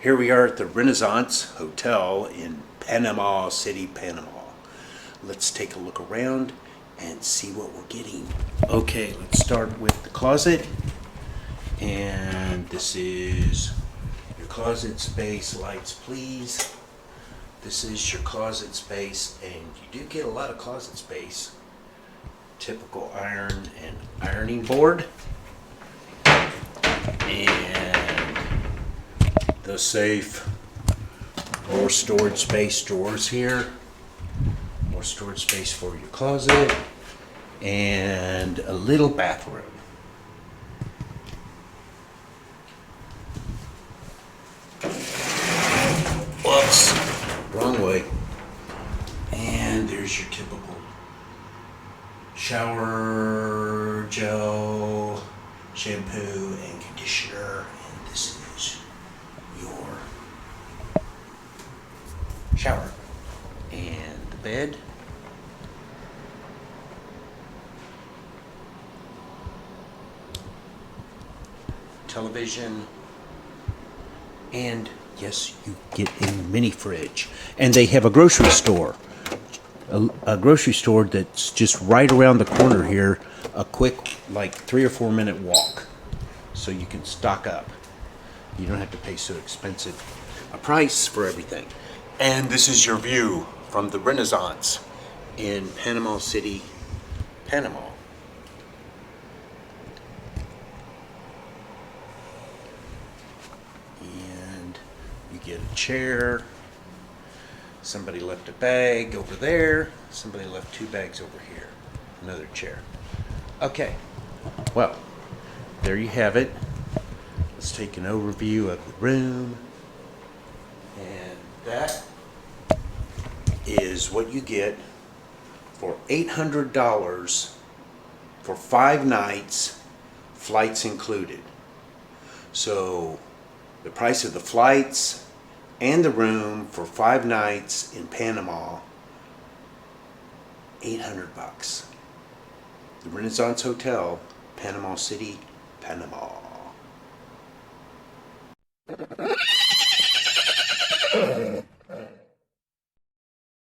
Here we are at the Renaissance Hotel in Panama City, Panama. Let's take a look around and see what we're getting. Okay, let's start with the closet. And this is your closet space. Lights, please. This is your closet space, and you do get a lot of closet space. Typical iron and ironing board. And the safe. More storage space, drawers here. More storage space for your closet. And a little bathroom. Whoops, wrong way. And there's your typical shower gel, shampoo, and conditioner. And this is your shower. And the bed. Television. And yes, you get a mini fridge. And they have a grocery store. A grocery store that's just right around the corner here. A quick, like 3 or 4 minute walk. So you can stock up. You don't have to pay so expensive a price for everything. And this is your view from the Renaissance in Panama City, Panama. And you get a chair. Somebody left a bag over there. Somebody left 2 bags over here. Another chair. Okay, well, there you have it. Let's take an overview of the room. And that is what you get for $800 for 5 nights, flights included. So the price of the flights and the room for 5 nights in Panama, $800. The Renaissance Hotel, Panama City, Panama.